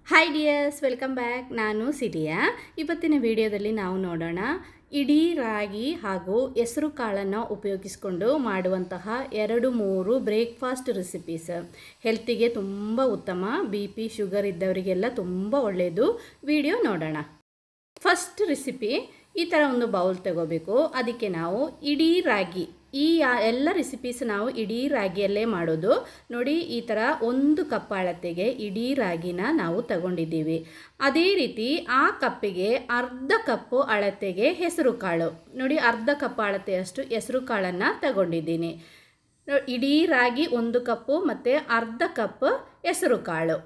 Hi dears, welcome back. ನಾನು Syria. ಇವತ್ತಿನ ವಿಡಿಯೋದಲ್ಲಿ ನಾವು ನೋಡೋಣ ಇಡೀ ರಾಗಿ ಹಾಗೂ ಹೆಸರು ಕಾಳನ್ನು ಉಪಯೋಗಿಸಿಕೊಂಡು ಮಾಡುವಂತಹ 2-3 ಬ್ರೇಕ್ಫಾಸ್ಟ್ ರೆಸಿಪೀಸ್. ಹೆಲ್ತಿಗೆ ತುಂಬ ಉತ್ತಮ. BP ಶುಗರ್ ಇದ್ದವರಿಗೆಲ್ಲ ತುಂಬ ಒಳ್ಳೆಯದು. ವಿಡಿಯೋ ನೋಡೋಣ. ಫಸ್ಟ್ ರೆಸಿಪಿ, ಈ ಥರ ಒಂದು ಬೌಲ್ ತಗೋಬೇಕು. ಅದಕ್ಕೆ ನಾವು ಇಡೀ ರಾಗಿ, ಈ ಎಲ್ಲ ರೆಸಿಪೀಸ್ ನಾವು ಇಡೀ ರಾಗಿಯಲ್ಲೇ ಮಾಡೋದು. ನೋಡಿ, ಈ ಥರ 1 ಕಪ್ ಅಳತೆಗೆ ಇಡೀ ರಾಗಿನ ನಾವು ತಗೊಂಡಿದ್ದೀವಿ. ಅದೇ ರೀತಿ ಆ ಕಪ್ಪಿಗೆ ಅರ್ಧ ಕಪ್ಪು ಅಳತೆಗೆ ಹೆಸರು ಕಾಳು. ನೋಡಿ, ಅರ್ಧ ಕಪ್ ಅಳತೆಯಷ್ಟು ಹೆಸರು ಕಾಳನ್ನು ತಗೊಂಡಿದ್ದೀನಿ. ಇಡೀ ರಾಗಿ 1 ಕಪ್ಪು ಮತ್ತು ಅರ್ಧ ಕಪ್ ಹೆಸರು ಕಾಳು.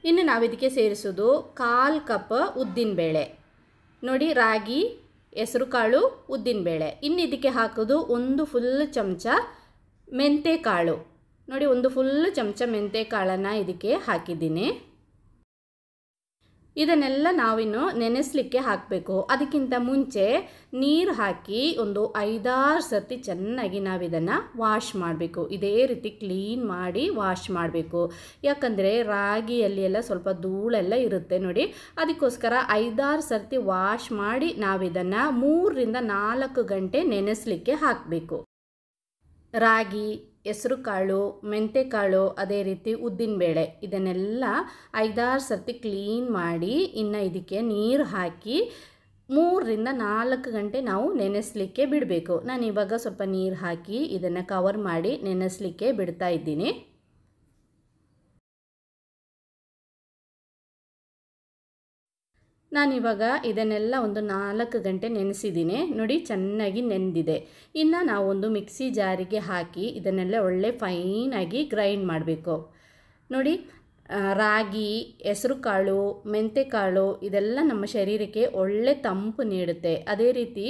ಇನ್ನು ನಾವು ಇದಕ್ಕೆ ಸೇರಿಸೋದು 1/4 ಕಪ್ ಉದ್ದಿನಬೇಳೆ. ನೋಡಿ, ರಾಗಿ, ಹೆಸರು ಕಾಳು, ಉದ್ದಿನಬೇಳೆ. ಇನ್ನು ಇದಕ್ಕೆ ಹಾಕೋದು 1 ಫುಲ್ ಚಮಚ ಮೆಂತೆ ಕಾಳು. ನೋಡಿ, 1 ಫುಲ್ ಚಮಚ ಮೆಂತೆ ಕಾಳನ್ನು ಇದಕ್ಕೆ ಹಾಕಿದ್ದೀನಿ. ಇದನ್ನೆಲ್ಲ ನಾವಿನ್ನು ನೆನೆಸಲಿಕ್ಕೆ ಹಾಕಬೇಕು. ಅದಕ್ಕಿಂತ ಮುಂಚೆ ನೀರು ಹಾಕಿ ಒಂದು 5-6 ಸರ್ತಿ ಚೆನ್ನಾಗಿ ನಾವಿದನ್ನು ವಾಶ್ ಮಾಡಬೇಕು. ಇದೇ ರೀತಿ ಕ್ಲೀನ್ ಮಾಡಿ ವಾಶ್ ಮಾಡಬೇಕು. ಯಾಕಂದರೆ ರಾಗಿಯಲ್ಲಿ ಎಲ್ಲ ಸ್ವಲ್ಪ ಧೂಳೆಲ್ಲ ಇರುತ್ತೆ. ನೋಡಿ, ಅದಕ್ಕೋಸ್ಕರ 5-6 ಸರ್ತಿ ವಾಶ್ ಮಾಡಿ ನಾವಿದನ್ನು 3-4 ಗಂಟೆ ನೆನೆಸಲಿಕ್ಕೆ ಹಾಕಬೇಕು. ರಾಗಿ, ಹೆಸರು ಕಾಳು, ಮೆಂತೆಕಾಳು, ಅದೇ ರೀತಿ ಉದ್ದಿನಬೇಳೆ, ಇದನ್ನೆಲ್ಲ 5-6 ಸರ್ತಿ ಕ್ಲೀನ್ ಮಾಡಿ ಇನ್ನು ಇದಕ್ಕೆ ನೀರು ಹಾಕಿ 3-4 ಗಂಟೆ ನಾವು ನೆನೆಸಲಿಕ್ಕೆ ಬಿಡಬೇಕು. ನಾನು ಇವಾಗ ಸ್ವಲ್ಪ ನೀರು ಹಾಕಿ ಇದನ್ನು ಕವರ್ ಮಾಡಿ ನೆನೆಸಲಿಕ್ಕೆ ಬಿಡ್ತಾ ಇದ್ದೀನಿ. ನಾನಿವಾಗ ಇದನ್ನೆಲ್ಲ ಒಂದು 4 ಗಂಟೆ ನೆನೆಸಿದ್ದೀನಿ. ನೋಡಿ, ಚೆನ್ನಾಗಿ ನೆಂದಿದೆ. ಇನ್ನು ನಾವು ಒಂದು ಮಿಕ್ಸಿ ಜಾರಿಗೆ ಹಾಕಿ ಇದನ್ನೆಲ್ಲ ಒಳ್ಳೆ ಫೈನಾಗಿ ಗ್ರೈಂಡ್ ಮಾಡಬೇಕು. ನೋಡಿ, ರಾಗಿ, ಹೆಸರು ಕಾಳು, ಮೆಂತೆಕಾಳು ಇದೆಲ್ಲ ನಮ್ಮ ಶರೀರಕ್ಕೆ ಒಳ್ಳೆ ತಂಪು ನೀಡುತ್ತೆ. ಅದೇ ರೀತಿ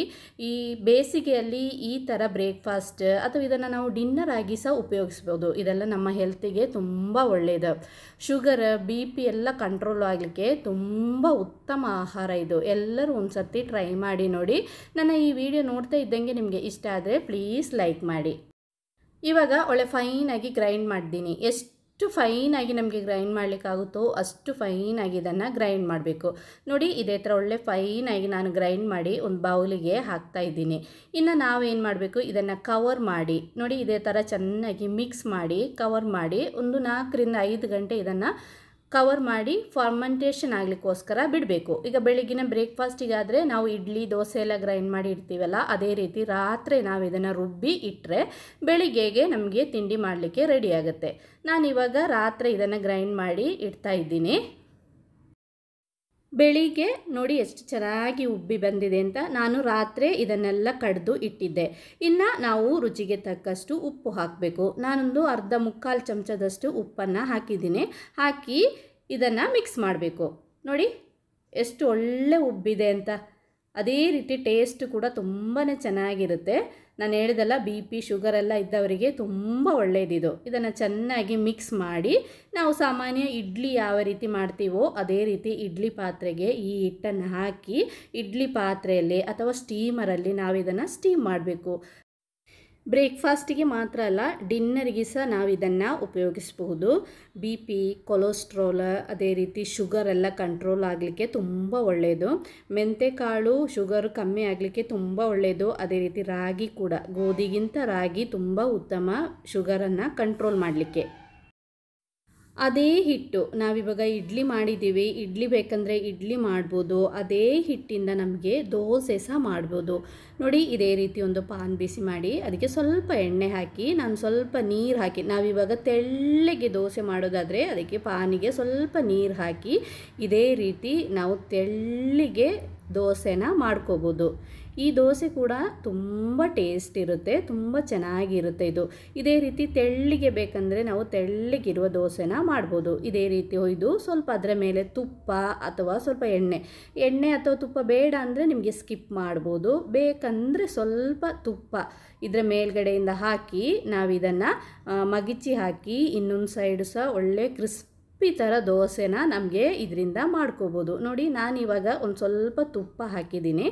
ಈ ಬೇಸಿಗೆಯಲ್ಲಿ ಈ ಥರ ಬ್ರೇಕ್ಫಾಸ್ಟ್ ಅಥವಾ ಇದನ್ನು ನಾವು ಡಿನ್ನರ್ ಆಗಿ ಸಹ ಉಪಯೋಗಿಸ್ಬೋದು. ಇದೆಲ್ಲ ನಮ್ಮ ಹೆಲ್ತಿಗೆ ತುಂಬ ಒಳ್ಳೆಯದು. ಶುಗರ್, BP ಎಲ್ಲ ಕಂಟ್ರೋಲ್ ಆಗಲಿಕ್ಕೆ ತುಂಬ ಉತ್ತಮ ಆಹಾರ ಇದು. ಎಲ್ಲರೂ ಒಂದು ಸರ್ತಿ ಟ್ರೈ ಮಾಡಿ ನೋಡಿ. ನನ್ನ ಈ ವಿಡಿಯೋ ನೋಡ್ತಾ ಇದ್ದಂಗೆ ನಿಮಗೆ ಇಷ್ಟ ಆದರೆ ಪ್ಲೀಸ್ ಲೈಕ್ ಮಾಡಿ. ಇವಾಗ ಒಳ್ಳೆ ಫೈನಾಗಿ ಗ್ರೈಂಡ್ ಮಾಡಿದ್ದೀನಿ. ಎಷ್ಟು ಫೈನಾಗಿ ನಮಗೆ ಗ್ರೈಂಡ್ ಮಾಡಲಿಕ್ಕಾಗುತ್ತೋ ಅಷ್ಟು ಫೈನಾಗಿ ಇದನ್ನು ಗ್ರೈಂಡ್ ಮಾಡಬೇಕು. ನೋಡಿ, ಇದೇ ಥರ ಒಳ್ಳೆ ಫೈನಾಗಿ ನಾನು ಗ್ರೈಂಡ್ ಮಾಡಿ ಒಂದು ಬೌಲಿಗೆ ಹಾಕ್ತಾ ಇದ್ದೀನಿ. ಇನ್ನು ನಾವೇನು ಮಾಡಬೇಕು, ಇದನ್ನು ಕವರ್ ಮಾಡಿ, ನೋಡಿ ಇದೇ ಥರ ಚೆನ್ನಾಗಿ ಮಿಕ್ಸ್ ಮಾಡಿ ಕವರ್ ಮಾಡಿ ಒಂದು 4-5 ಗಂಟೆ ಇದನ್ನು ಕವರ್ ಮಾಡಿ ಫರ್ಮೆಂಟೇಷನ್ ಆಗಲಿಕ್ಕೋಸ್ಕರ ಬಿಡಬೇಕು. ಈಗ ಬೆಳಗಿನ ಬ್ರೇಕ್ಫಾಸ್ಟಿಗಾದರೆ ನಾವು ಇಡ್ಲಿ, ದೋಸೆ ಎಲ್ಲ ಗ್ರೈಂಡ್ ಮಾಡಿ ಇಡ್ತೀವಲ್ಲ, ಅದೇ ರೀತಿ ರಾತ್ರಿ ನಾವು ಇದನ್ನು ರುಬ್ಬಿ ಇಟ್ಟರೆ ಬೆಳಿಗ್ಗೆಗೆ ನಮಗೆ ತಿಂಡಿ ಮಾಡಲಿಕ್ಕೆ ರೆಡಿ ಆಗುತ್ತೆ. ನಾನಿವಾಗ ರಾತ್ರಿ ಇದನ್ನು ಗ್ರೈಂಡ್ ಮಾಡಿ ಇಡ್ತಾ ಇದ್ದೀನಿ. ಬೆಳಿಗ್ಗೆ ನೋಡಿ ಎಷ್ಟು ಚೆನ್ನಾಗಿ ಉಬ್ಬಿ ಬಂದಿದೆ ಅಂತ. ನಾನು ರಾತ್ರಿ ಇದನ್ನೆಲ್ಲ ಕಡಿದು ಇಟ್ಟಿದ್ದೆ. ಇನ್ನು ನಾವು ರುಚಿಗೆ ತಕ್ಕಷ್ಟು ಉಪ್ಪು ಹಾಕಬೇಕು. ನಾನೊಂದು ಮುಕ್ಕಾಲು ಚಮಚದಷ್ಟು ಉಪ್ಪನ್ನು ಹಾಕಿದ್ದೀನಿ. ಹಾಕಿ ಇದನ್ನು ಮಿಕ್ಸ್ ಮಾಡಬೇಕು. ನೋಡಿ ಎಷ್ಟು ಒಳ್ಳೆ ಉಬ್ಬಿದೆ ಅಂತ. ಅದೇ ರೀತಿ ಟೇಸ್ಟ್ ಕೂಡ ತುಂಬಾ ಚೆನ್ನಾಗಿರುತ್ತೆ. ನಾನು ಹೇಳಿದಲ್ಲ, BP ಶುಗರ್ ಎಲ್ಲ ಇದ್ದವರಿಗೆ ತುಂಬ ಒಳ್ಳೆಯದಿದು. ಇದನ್ನು ಚೆನ್ನಾಗಿ ಮಿಕ್ಸ್ ಮಾಡಿ ನಾವು ಸಾಮಾನ್ಯ ಇಡ್ಲಿ ಯಾವ ರೀತಿ ಮಾಡ್ತೀವೋ ಅದೇ ರೀತಿ ಇಡ್ಲಿ ಪಾತ್ರೆಗೆ ಈ ಹಿಟ್ಟನ್ನು ಹಾಕಿ ಇಡ್ಲಿ ಪಾತ್ರೆಯಲ್ಲಿ ಅಥವಾ ಸ್ಟೀಮರಲ್ಲಿ ನಾವು ಇದನ್ನು ಸ್ಟೀಮ್ ಮಾಡಬೇಕು. ಬ್ರೇಕ್ಫಾಸ್ಟಿಗೆ ಮಾತ್ರ ಅಲ್ಲ, ಡಿನ್ನರಿಗೆ ಸಹ ನಾವು ಇದನ್ನು ಉಪಯೋಗಿಸಬಹುದು. BP, ಕೊಲೆಸ್ಟ್ರಾಲ್, ಅದೇ ರೀತಿ ಶುಗರ್ ಎಲ್ಲ ಕಂಟ್ರೋಲ್ ಆಗಲಿಕ್ಕೆ ತುಂಬ ಒಳ್ಳೆಯದು. ಮೆಂತೆಕಾಳು ಶುಗರ್ ಕಮ್ಮಿ ಆಗಲಿಕ್ಕೆ ತುಂಬ ಒಳ್ಳೆಯದು. ಅದೇ ರೀತಿ ರಾಗಿ ಕೂಡ, ಗೋಧಿಗಿಂತ ರಾಗಿ ತುಂಬ ಉತ್ತಮ ಶುಗರನ್ನು ಕಂಟ್ರೋಲ್ ಮಾಡಲಿಕ್ಕೆ. ಅದೇ ಹಿಟ್ಟು ನಾವಿವಾಗ ಇಡ್ಲಿ ಮಾಡಿದ್ದೀವಿ, ಇಡ್ಲಿ ಬೇಕಂದರೆ ಇಡ್ಲಿ ಮಾಡ್ಬೋದು. ಅದೇ ಹಿಟ್ಟಿಂದ ನಮಗೆ ದೋಸೆ ಸಹ ಮಾಡ್ಬೋದು. ನೋಡಿ, ಇದೇ ರೀತಿ ಒಂದು ಪಾನ್ ಬಿಸಿ ಮಾಡಿ ಅದಕ್ಕೆ ಸ್ವಲ್ಪ ಎಣ್ಣೆ ಹಾಕಿ ನಾನು ಸ್ವಲ್ಪ ನೀರು ಹಾಕಿ, ನಾವಿವಾಗ ತೆಳ್ಳಗೆ ದೋಸೆ ಮಾಡೋದಾದರೆ ಅದಕ್ಕೆ ಪಾನಿಗೆ ಸ್ವಲ್ಪ ನೀರು ಹಾಕಿ ಇದೇ ರೀತಿ ನಾವು ತೆಳ್ಳಗೆ ದೋಸೆನ ಮಾಡ್ಕೋಬೋದು. ಈ ದೋಸೆ ಕೂಡ ತುಂಬ ಟೇಸ್ಟ್ ಇರುತ್ತೆ, ತುಂಬ ಚೆನ್ನಾಗಿರುತ್ತೆ ಇದು. ಇದೇ ರೀತಿ ತೆಳ್ಳಗೆ ಬೇಕಂದರೆ ನಾವು ತೆಳ್ಳಗಿರುವ ದೋಸೆನ ಮಾಡ್ಬೋದು. ಇದೇ ರೀತಿ ಒಯ್ದು ಸ್ವಲ್ಪ ಅದರ ಮೇಲೆ ತುಪ್ಪ ಅಥವಾ ಸ್ವಲ್ಪ ಎಣ್ಣೆ ಅಥವಾ ತುಪ್ಪ ಬೇಡ ಅಂದರೆ ನಿಮಗೆ ಸ್ಕಿಪ್ ಮಾಡ್ಬೋದು. ಬೇಕಂದರೆ ಸ್ವಲ್ಪ ತುಪ್ಪ ಇದರ ಮೇಲ್ಗಡೆಯಿಂದ ಹಾಕಿ ನಾವಿದನ್ನು ಮಗಿಚಿ ಹಾಕಿ ಇನ್ನೊಂದು ಸೈಡು ಸಹ ಒಳ್ಳೆ ಕ್ರಿಸ್ಪಿ ಥರ ದೋಸೆನ ನಮಗೆ ಇದರಿಂದ ಮಾಡ್ಕೋಬೋದು. ನೋಡಿ, ನಾನಿವಾಗ ಒಂದು ಸ್ವಲ್ಪ ತುಪ್ಪ ಹಾಕಿದ್ದೀನಿ.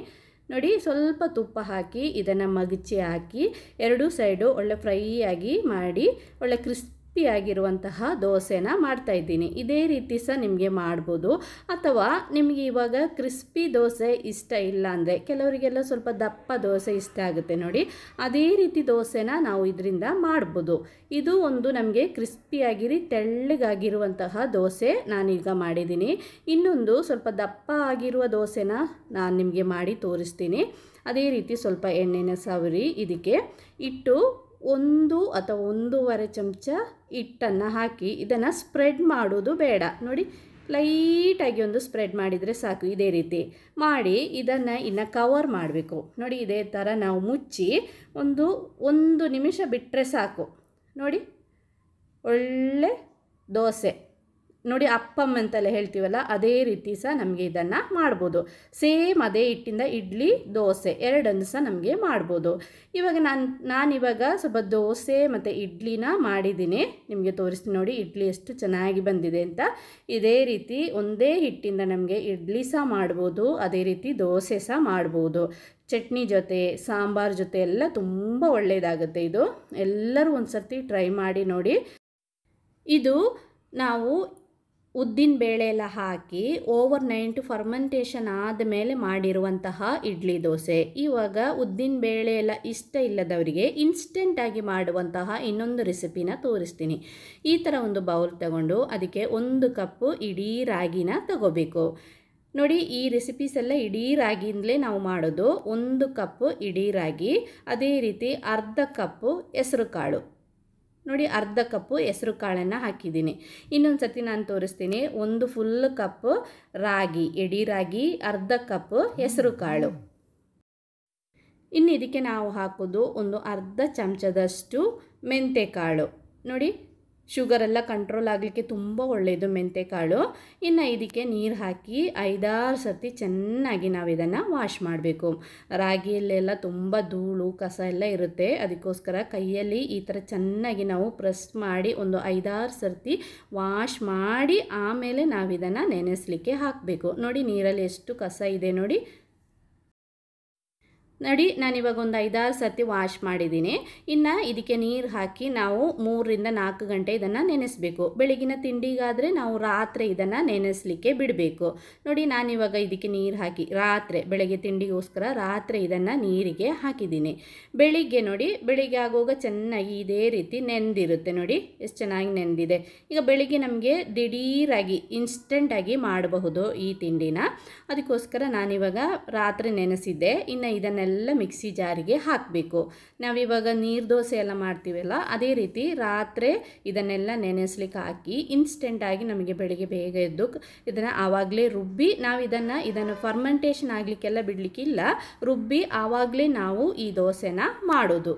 ನೋಡಿ, ಸ್ವಲ್ಪ ತುಪ್ಪ ಹಾಕಿ ಇದನ್ನು ಮಗಚಿ ಹಾಕಿ 2 ಸೈಡು ಒಳ್ಳೆ ಫ್ರೈ ಆಗಿ ಮಾಡಿ ಒಳ್ಳೆ ಕ್ರಿಸ್ಪಿ ಕ್ರಿಸ್ಪಿಯಾಗಿರುವಂತಹ ದೋಸೆನ ಮಾಡ್ತಾಯಿದ್ದೀನಿ. ಇದೇ ರೀತಿ ಸಹ ನಿಮಗೆ ಮಾಡ್ಬೋದು. ಅಥವಾ ನಿಮಗೆ ಇವಾಗ ಕ್ರಿಸ್ಪಿ ದೋಸೆ ಇಷ್ಟ ಇಲ್ಲ ಅಂದರೆ, ಕೆಲವರಿಗೆಲ್ಲ ಸ್ವಲ್ಪ ದಪ್ಪ ದೋಸೆ ಇಷ್ಟ ಆಗುತ್ತೆ ನೋಡಿ, ಅದೇ ರೀತಿ ದೋಸೆನ ನಾವು ಇದರಿಂದ ಮಾಡ್ಬೋದು. ಇದು ಒಂದು ನಮಗೆ ಕ್ರಿಸ್ಪಿಯಾಗಿರಿ ತೆಳ್ಳಗಾಗಿರುವಂತಹ ದೋಸೆ ನಾನೀಗ ಮಾಡಿದ್ದೀನಿ. ಇನ್ನೊಂದು ಸ್ವಲ್ಪ ದಪ್ಪ ಆಗಿರುವ ದೋಸೆನ ನಾನು ನಿಮಗೆ ಮಾಡಿ ತೋರಿಸ್ತೀನಿ. ಅದೇ ರೀತಿ ಸ್ವಲ್ಪ ಎಣ್ಣೆನ ಸವರಿ ಇದಕ್ಕೆ ಇಟ್ಟು 1 ಅಥವಾ 1.5 ಚಮಚ ಹಿಟ್ಟನ್ನು ಹಾಕಿ ಇದನ್ನು ಸ್ಪ್ರೆಡ್ ಮಾಡೋದು ಬೇಡ ನೋಡಿ, ಲೈಟಾಗಿ ಒಂದು ಸ್ಪ್ರೆಡ್ ಮಾಡಿದರೆ ಸಾಕು. ಇದೇ ರೀತಿ ಮಾಡಿ ಇದನ್ನು ಇನ್ನು ಕವರ್ ಮಾಡಬೇಕು ನೋಡಿ. ಇದೇ ಥರ ನಾವು ಮುಚ್ಚಿ ಒಂದು ನಿಮಿಷ ಬಿಟ್ಟರೆ ಸಾಕು ನೋಡಿ. ಒಳ್ಳೆ ದೋಸೆ ನೋಡಿ, ಅಪ್ಪಮ್ಮ ಅಂತೆಲ್ಲ ಹೇಳ್ತೀವಲ್ಲ ಅದೇ ರೀತಿ ಸಹ ನಮಗೆ ಇದನ್ನು ಮಾಡ್ಬೋದು. ಸೇಮ್ ಅದೇ ಹಿಟ್ಟಿಂದ ಇಡ್ಲಿ ದೋಸೆ ಎರಡನ್ನು ಸಹ ನಮಗೆ ಮಾಡ್ಬೋದು. ಇವಾಗ ನಾನಿವಾಗ ಸ್ವಲ್ಪ ದೋಸೆ ಮತ್ತು ಇಡ್ಲಿನ ಮಾಡಿದ್ದೀನಿ, ನಿಮಗೆ ತೋರಿಸ್ತೀನಿ ನೋಡಿ ಇಡ್ಲಿ ಎಷ್ಟು ಚೆನ್ನಾಗಿ ಬಂದಿದೆ ಅಂತ. ಇದೇ ರೀತಿ ಒಂದೇ ಹಿಟ್ಟಿಂದ ನಮಗೆ ಇಡ್ಲಿ ಸಹ ಮಾಡ್ಬೋದು, ಅದೇ ರೀತಿ ದೋಸೆ ಸಹ ಮಾಡ್ಬೋದು. ಚಟ್ನಿ ಜೊತೆ ಸಾಂಬಾರು ಜೊತೆ ಎಲ್ಲ ತುಂಬ ಒಳ್ಳೆಯದಾಗುತ್ತೆ. ಇದು ಎಲ್ಲರೂ ಒಂದು ಸರ್ತಿ ಟ್ರೈ ಮಾಡಿ ನೋಡಿ. ಇದು ನಾವು ಉದ್ದಿನ ಬೇಳೆ ಎಲ್ಲ ಹಾಕಿ ಓವರ್ನೈಟ್ ಫರ್ಮೆಂಟೇಷನ್ ಆದಮೇಲೆ ಮಾಡಿರುವಂತಹ ಇಡ್ಲಿ ದೋಸೆ. ಇವಾಗ ಉದ್ದಿನ ಬೇಳೆ ಎಲ್ಲ ಇಷ್ಟ ಇಲ್ಲದವರಿಗೆ ಇನ್ಸ್ಟೆಂಟಾಗಿ ಮಾಡುವಂತಹ ಇನ್ನೊಂದು ರೆಸಿಪಿನ ತೋರಿಸ್ತೀನಿ. ಈ ಥರ ಒಂದು ಬೌಲ್ ತಗೊಂಡು ಅದಕ್ಕೆ 1 ಕಪ್ಪು ಇಡೀ ರಾಗಿನ ತಗೋಬೇಕು ನೋಡಿ. ಈ ರೆಸಿಪೀಸ್ ಎಲ್ಲ ಇಡೀ ರಾಗಿಯಿಂದಲೇ ನಾವು ಮಾಡೋದು. 1 ಕಪ್ಪು ಇಡೀ ರಾಗಿ, ಅದೇ ರೀತಿ ಅರ್ಧ ಕಪ್ಪು ಹೆಸರು ಕಾಳು ನೋಡಿ, ಅರ್ಧ ಕಪ್ಪು ಹೆಸರು ಕಾಳನ್ನು ಹಾಕಿದ್ದೀನಿ. ಇನ್ನೊಂದು ಸರ್ತಿ ನಾನು ತೋರಿಸ್ತೀನಿ. 1 ಫುಲ್ ಕಪ್ಪು ರಾಗಿ, ಎಡಿ ರಾಗಿ, ಅರ್ಧ ಕಪ್ಪು ಹೆಸರು ಕಾಳು. ಇನ್ನು ಇದಕ್ಕೆ ನಾವು ಹಾಕೋದು ಒಂದು ಅರ್ಧ ಚಮಚದಷ್ಟು ಮೆಂತೆಕಾಳು ನೋಡಿ. ಶುಗರೆಲ್ಲ ಕಂಟ್ರೋಲ್ ಆಗಲಿಕ್ಕೆ ತುಂಬ ಒಳ್ಳೆಯದು ಮೆಂತೆಕಾಳು. ಇನ್ನು ಇದಕ್ಕೆ ನೀರು ಹಾಕಿ 5-6 ಸರ್ತಿ ಚೆನ್ನಾಗಿ ನಾವು ಇದನ್ನು ವಾಶ್ ಮಾಡಬೇಕು. ರಾಗಿಯಲ್ಲೆಲ್ಲ ತುಂಬ ಧೂಳು ಕಸ ಎಲ್ಲ ಇರುತ್ತೆ, ಅದಕ್ಕೋಸ್ಕರ ಕೈಯಲ್ಲಿ ಈ ಥರ ಚೆನ್ನಾಗಿ ನಾವು ಪ್ರೆಸ್ ಮಾಡಿ ಒಂದು 5-6 ಸರ್ತಿ ವಾಶ್ ಮಾಡಿ ಆಮೇಲೆ ನಾವು ಇದನ್ನು ನೆನೆಸಲಿಕ್ಕೆ ಹಾಕಬೇಕು ನೋಡಿ. ನೀರಲ್ಲಿ ಎಷ್ಟು ಕಸ ಇದೆ ನೋಡಿ. ನಾನಿವಾಗ ಒಂದು 5-6 ಸರ್ತಿ ವಾಶ್ ಮಾಡಿದ್ದೀನಿ. ಇನ್ನು ಇದಕ್ಕೆ ನೀರು ಹಾಕಿ ನಾವು 3-4 ಗಂಟೆ ಇದನ್ನು ನೆನೆಸಬೇಕು. ಬೆಳಗಿನ ತಿಂಡಿಗಾದರೆ ನಾವು ರಾತ್ರಿ ಇದನ್ನು ನೆನೆಸಲಿಕ್ಕೆ ಬಿಡಬೇಕು ನೋಡಿ. ನಾನಿವಾಗ ಇದಕ್ಕೆ ನೀರು ಹಾಕಿ ಬೆಳಗ್ಗೆ ತಿಂಡಿಗೋಸ್ಕರ ರಾತ್ರಿ ಇದನ್ನು ನೀರಿಗೆ ಹಾಕಿದ್ದೀನಿ. ಬೆಳಿಗ್ಗೆ ನೋಡಿ, ಬೆಳಿಗ್ಗೆ ಆಗುವಾಗ ಚೆನ್ನಾಗಿ ಇದೇ ರೀತಿ ನೆಂದಿರುತ್ತೆ ನೋಡಿ, ಎಷ್ಟು ಚೆನ್ನಾಗಿ ನೆಂದಿದೆ. ಈಗ ಬೆಳಿಗ್ಗೆ ನಮಗೆ ದಿಢೀರಾಗಿ ಇನ್ಸ್ಟೆಂಟಾಗಿ ಮಾಡಬಹುದು ಈ ತಿಂಡಿನ, ಅದಕ್ಕೋಸ್ಕರ ನಾನಿವಾಗ ರಾತ್ರಿ ನೆನೆಸಿದ್ದೆ. ಇನ್ನು ಇದನ್ನೆಲ್ಲ ಮಿಕ್ಸಿ ಜಾರಿಗೆ ಹಾಕಬೇಕು. ನಾವಿವಾಗ ನೀರು ದೋಸೆ ಎಲ್ಲ ಮಾಡ್ತೀವಲ್ಲ ಅದೇ ರೀತಿ ರಾತ್ರಿ ಇದನ್ನೆಲ್ಲ ನೆನೆಸ್ಲಿಕ್ಕೆ ಹಾಕಿ ಇನ್ಸ್ಟೆಂಟಾಗಿ ನಮಗೆ ಬೆಳಿಗ್ಗೆ ಬೇಗ ಎದ್ದು ಇದನ್ನು ಆವಾಗಲೇ ರುಬ್ಬಿ ನಾವು ಇದನ್ನು ಫರ್ಮೆಂಟೇಷನ್ ಆಗಲಿಕ್ಕೆಲ್ಲ ಬಿಡಲಿಕ್ಕಿಲ್ಲ, ರುಬ್ಬಿ ಆವಾಗಲೇ ನಾವು ಈ ದೋಸೆನ ಮಾಡೋದು.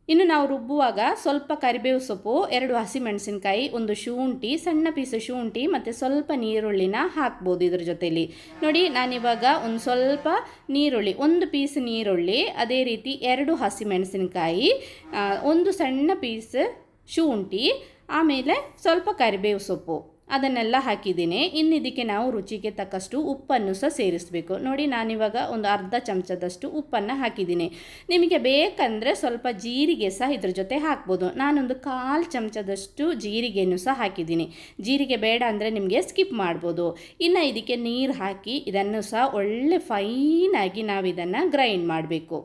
ಇನ್ನು ನಾವು ರುಬ್ಬುವಾಗ ಸ್ವಲ್ಪ ಕರಿಬೇವು ಸೊಪ್ಪು, 2 ಹಸಿಮೆಣಸಿನಕಾಯಿ, 1 ಶುಂಠಿ, ಸಣ್ಣ ಪೀಸು ಶುಂಠಿ ಮತ್ತು ಸ್ವಲ್ಪ ನೀರುಳ್ಳಿನ ಹಾಕ್ಬೋದು ಇದ್ರ ಜೊತೆಲಿ ನೋಡಿ. ನಾನಿವಾಗ ಒಂದು ಸ್ವಲ್ಪ ನೀರುಳ್ಳಿ, 1 ಪೀಸ್ ನೀರುಳ್ಳಿ, ಅದೇ ರೀತಿ 2 ಹಸಿಮೆಣಸಿನಕಾಯಿ, 1 ಸಣ್ಣ ಪೀಸ್ ಶುಂಠಿ, ಆಮೇಲೆ ಸ್ವಲ್ಪ ಕರಿಬೇವು ಸೊಪ್ಪು ಅದನ್ನೆಲ್ಲ ಹಾಕಿದ್ದೀನಿ. ಇನ್ನು ಇದಕ್ಕೆ ನಾವು ರುಚಿಗೆ ತಕ್ಕಷ್ಟು ಉಪ್ಪನ್ನು ಸಹ ಸೇರಿಸಬೇಕು ನೋಡಿ. ನಾನಿವಾಗ ಒಂದು ಅರ್ಧ ಚಮಚದಷ್ಟು ಉಪ್ಪನ್ನು ಹಾಕಿದ್ದೀನಿ. ನಿಮಗೆ ಬೇಕಂದರೆ ಸ್ವಲ್ಪ ಜೀರಿಗೆ ಸಹ ಇದ್ರ ಜೊತೆ ಹಾಕ್ಬೋದು. ನಾನೊಂದು 1/4 ಚಮಚದಷ್ಟು ಜೀರಿಗೆಯನ್ನು ಸಹ ಹಾಕಿದ್ದೀನಿ. ಜೀರಿಗೆ ಬೇಡ ಅಂದರೆ ನಿಮಗೆ ಸ್ಕಿಪ್ ಮಾಡ್ಬೋದು. ಇನ್ನು ಇದಕ್ಕೆ ನೀರು ಹಾಕಿ ಇದನ್ನು ಸಹ ಒಳ್ಳೆ ಫೈನಾಗಿ ನಾವು ಇದನ್ನು ಗ್ರೈಂಡ್ ಮಾಡಬೇಕು.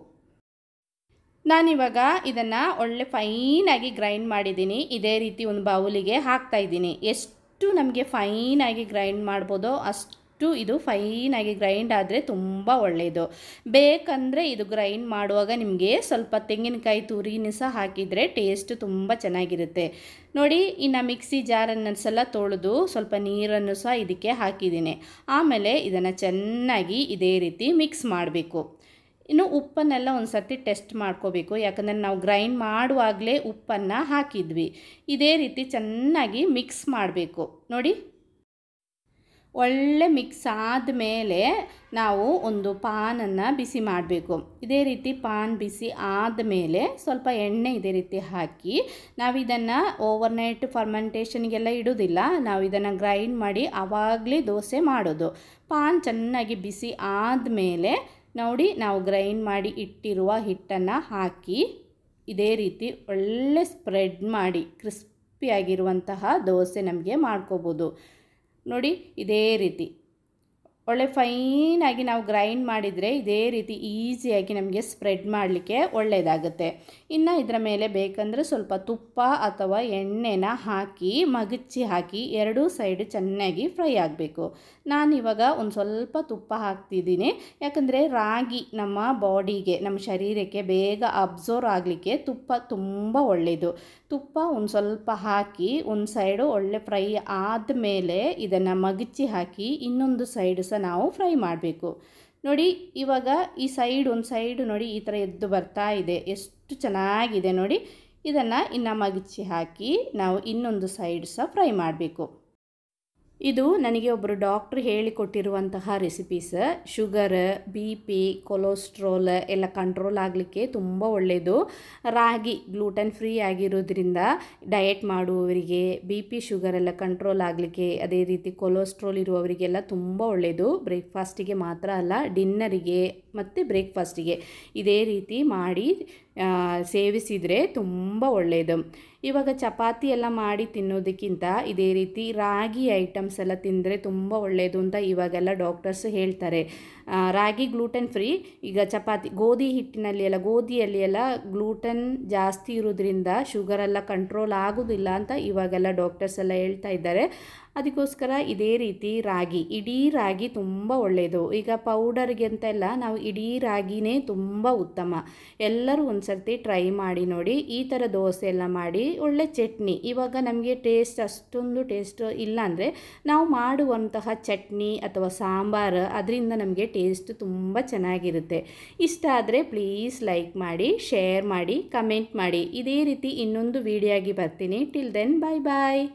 ನಾನಿವಾಗ ಇದನ್ನು ಒಳ್ಳೆ ಫೈನಾಗಿ ಗ್ರೈಂಡ್ ಮಾಡಿದ್ದೀನಿ. ಇದೇ ರೀತಿ ಒಂದು ಬೌಲಿಗೆ ಹಾಕ್ತಾಯಿದ್ದೀನಿ. ಎಷ್ಟು ನಮಗೆ ಫೈನಾಗಿ ಗ್ರೈಂಡ್ ಮಾಡ್ಬೋದೋ ಅಷ್ಟು ಇದು ಫೈನಾಗಿ ಗ್ರೈಂಡ್ ಆದರೆ ತುಂಬ ಒಳ್ಳೆಯದು. ಬೇಕಂದರೆ ಇದು ಗ್ರೈಂಡ್ ಮಾಡುವಾಗ ನಿಮಗೆ ಸ್ವಲ್ಪ ತೆಂಗಿನಕಾಯಿ ತುರಿನ ಸಹ ಹಾಕಿದರೆ ಟೇಸ್ಟ್ ತುಂಬ ಚೆನ್ನಾಗಿರುತ್ತೆ ನೋಡಿ. ಇನ್ನು ಮಿಕ್ಸಿ ಜಾರನ್ನು ಸಲ ತೊಳೆದು ಸ್ವಲ್ಪ ನೀರನ್ನು ಸಹ ಇದಕ್ಕೆ ಹಾಕಿದ್ದೀನಿ. ಆಮೇಲೆ ಇದನ್ನು ಚೆನ್ನಾಗಿ ಇದೇ ರೀತಿ ಮಿಕ್ಸ್ ಮಾಡಬೇಕು. ಇನ್ನು ಉಪ್ಪನ್ನೆಲ್ಲ ಒಂದು ಸರ್ತಿ ಟೆಸ್ಟ್ ಮಾಡ್ಕೋಬೇಕು, ಯಾಕಂದರೆ ನಾವು ಗ್ರೈಂಡ್ ಮಾಡುವಾಗಲೇ ಉಪ್ಪನ್ನು ಹಾಕಿದ್ವಿ. ಇದೇ ರೀತಿ ಚೆನ್ನಾಗಿ ಮಿಕ್ಸ್ ಮಾಡಬೇಕು ನೋಡಿ. ಒಳ್ಳೆ ಮಿಕ್ಸ್ ಆದಮೇಲೆ ನಾವು ಒಂದು ಪಾನನ್ನು ಬಿಸಿ ಮಾಡಬೇಕು. ಇದೇ ರೀತಿ ಪಾನ್ ಬಿಸಿ ಆದಮೇಲೆ ಸ್ವಲ್ಪ ಎಣ್ಣೆ ಇದೇ ರೀತಿ ಹಾಕಿ ನಾವಿದನ್ನು ಓವರ್ನೈಟ್ ಫರ್ಮೆಂಟೇಷನ್ಗೆಲ್ಲ ಇಡೋದಿಲ್ಲ, ನಾವು ಇದನ್ನು ಗ್ರೈಂಡ್ ಮಾಡಿ ಆವಾಗಲೇ ದೋಸೆ ಮಾಡೋದು. ಪಾನ್ ಚೆನ್ನಾಗಿ ಬಿಸಿ ಆದಮೇಲೆ ನೋಡಿ ನಾವು ಗ್ರೈಂಡ್ ಮಾಡಿ ಇಟ್ಟಿರುವ ಹಿಟ್ಟನ್ನು ಹಾಕಿ ಇದೇ ರೀತಿ ಒಳ್ಳೆ ಸ್ಪ್ರೆಡ್ ಮಾಡಿ ಕ್ರಿಸ್ಪಿಯಾಗಿರುವಂತಹ ದೋಸೆ ನಮಗೆ ಮಾಡ್ಕೋಬೋದು. ನೋಡಿ ಇದೇ ರೀತಿ ಒಳ್ಳೆ ಫೈನಾಗಿ ನಾವು ಗ್ರೈಂಡ್ ಮಾಡಿದರೆ ಇದೇ ರೀತಿ ಈಸಿಯಾಗಿ ನಮಗೆ ಸ್ಪ್ರೆಡ್ ಮಾಡಲಿಕ್ಕೆ ಒಳ್ಳೆಯದಾಗುತ್ತೆ. ಇನ್ನು ಇದರ ಮೇಲೆ ಬೇಕಂದರೆ ಸ್ವಲ್ಪ ತುಪ್ಪ ಅಥವಾ ಎಣ್ಣೆನ ಹಾಕಿ ಮಗಚಿ ಹಾಕಿ ಎರಡೂ ಸೈಡ್ ಚೆನ್ನಾಗಿ ಫ್ರೈ ಆಗಬೇಕು. ನಾನಿವಾಗ ಒಂದು ಸ್ವಲ್ಪ ತುಪ್ಪ ಹಾಕ್ತಿದ್ದೀನಿ, ಯಾಕಂದರೆ ರಾಗಿ ನಮ್ಮ ಬಾಡಿಗೆ ನಮ್ಮ ಶರೀರಕ್ಕೆ ಬೇಗ ಅಬ್ಸರ್ವ್ ಆಗಲಿಕ್ಕೆ ತುಪ್ಪ ತುಂಬ ಒಳ್ಳೆಯದು. ತುಪ್ಪ ಒಂದು ಸ್ವಲ್ಪ ಹಾಕಿ ಒಂದು ಸೈಡು ಒಳ್ಳೆ ಫ್ರೈ ಆದಮೇಲೆ ಇದನ್ನು ಮಗಚಿ ಹಾಕಿ ಇನ್ನೊಂದು ಸೈಡು ಸಹ ನಾವು ಫ್ರೈ ಮಾಡಬೇಕು. ನೋಡಿ ಇವಾಗ ಈ ಸೈಡ್ ಒಂದು ಸೈಡು ನೋಡಿ ಈ ಥರ ಎದ್ದು ಬರ್ತಾ ಇದೆ, ಎಷ್ಟು ಚೆನ್ನಾಗಿದೆ ನೋಡಿ. ಇದನ್ನು ಇನ್ನು ಮಗಚಿ ಹಾಕಿ ನಾವು ಇನ್ನೊಂದು ಸೈಡ್ ಸಹ ಫ್ರೈ ಮಾಡಬೇಕು. ಇದು ನನಗೆ ಒಬ್ಬರು ಡಾಕ್ಟ್ರು ಹೇಳಿಕೊಟ್ಟಿರುವಂತಹ ರೆಸಿಪೀಸ್. ಶುಗರ್, BP, ಕೊಲೆಸ್ಟ್ರಾಲ್ ಎಲ್ಲ ಕಂಟ್ರೋಲ್ ಆಗಲಿಕ್ಕೆ ತುಂಬ ಒಳ್ಳೆಯದು. ರಾಗಿ ಗ್ಲೂಟನ್ ಫ್ರೀ ಆಗಿರೋದ್ರಿಂದ ಡಯಟ್ ಮಾಡುವವರಿಗೆ, BP, ಶುಗರ್ ಎಲ್ಲ ಕಂಟ್ರೋಲ್ ಆಗಲಿಕ್ಕೆ, ಅದೇ ರೀತಿ ಕೊಲೆಸ್ಟ್ರಾಲ್ ಇರುವವರಿಗೆಲ್ಲ ತುಂಬ ಒಳ್ಳೆಯದು. ಬ್ರೇಕ್ಫಾಸ್ಟಿಗೆ ಮಾತ್ರ ಅಲ್ಲ, ಡಿನ್ನರಿಗೆ ಮತ್ತು ಬ್ರೇಕ್ಫಾಸ್ಟಿಗೆ ಇದೇ ರೀತಿ ಮಾಡಿ ಸೇವಿಸಿದರೆ ತುಂಬ ಒಳ್ಳೆಯದು. ಇವಾಗ ಚಪಾತಿ ಎಲ್ಲ ಮಾಡಿ ತಿನ್ನೋದಕ್ಕಿಂತ ಇದೇ ರೀತಿ ರಾಗಿ ಐಟಮ್ಸ್ ಎಲ್ಲ ತಿಂದರೆ ತುಂಬ ಒಳ್ಳೆಯದು ಅಂತ ಇವಾಗೆಲ್ಲ ಡಾಕ್ಟರ್ಸ್ ಹೇಳ್ತಾರೆ. ರಾಗಿ ಗ್ಲೂಟನ್ ಫ್ರೀ. ಈಗ ಚಪಾತಿ ಗೋಧಿಯಲ್ಲಿ ಎಲ್ಲ ಗ್ಲೂಟನ್ ಜಾಸ್ತಿ ಇರೋದ್ರಿಂದ ಶುಗರೆಲ್ಲ ಕಂಟ್ರೋಲ್ ಆಗೋದಿಲ್ಲ ಅಂತ ಇವಾಗೆಲ್ಲ ಡಾಕ್ಟರ್ಸ್ ಎಲ್ಲ ಹೇಳ್ತಾ ಇದ್ದಾರೆ. ಅದಕ್ಕೋಸ್ಕರ ಇದೇ ರೀತಿ ಇಡೀ ರಾಗಿ ತುಂಬ ಒಳ್ಳೆಯದು. ಈಗ ಪೌಡರ್ಗೆ ಅಂತೆಲ್ಲ ನಾವು ಇಡೀ ರಾಗಿನೇ ತುಂಬ ಉತ್ತಮ. ಎಲ್ಲರೂ ಒಂದು ಸರ್ತಿ ಟ್ರೈ ಮಾಡಿ ನೋಡಿ. ಈ ಥರ ದೋಸೆ ಎಲ್ಲ ಮಾಡಿ ಒಳ್ಳೆ ಚಟ್ನಿ, ಇವಾಗ ನಮಗೆ ಅಷ್ಟೊಂದು ಟೇಸ್ಟ್ ಇಲ್ಲ ಅಂದರೆ ನಾವು ಮಾಡುವಂತಹ ಚಟ್ನಿ ಅಥವಾ ಸಾಂಬಾರು ಅದರಿಂದ ನಮಗೆ ಟೇಸ್ಟ್ ತುಂಬ ಚೆನ್ನಾಗಿರುತ್ತೆ. ಇಷ್ಟ ಆದರೆ ಪ್ಲೀಸ್ ಲೈಕ್ ಮಾಡಿ, ಶೇರ್ ಮಾಡಿ, ಕಮೆಂಟ್ ಮಾಡಿ. ಇದೇ ರೀತಿ ಇನ್ನೊಂದು ವಿಡಿಯೋ ಆಗಿ ಬರ್ತೀನಿ. ಟಿಲ್ ದೆನ್ ಬಾಯ್ ಬಾಯ್.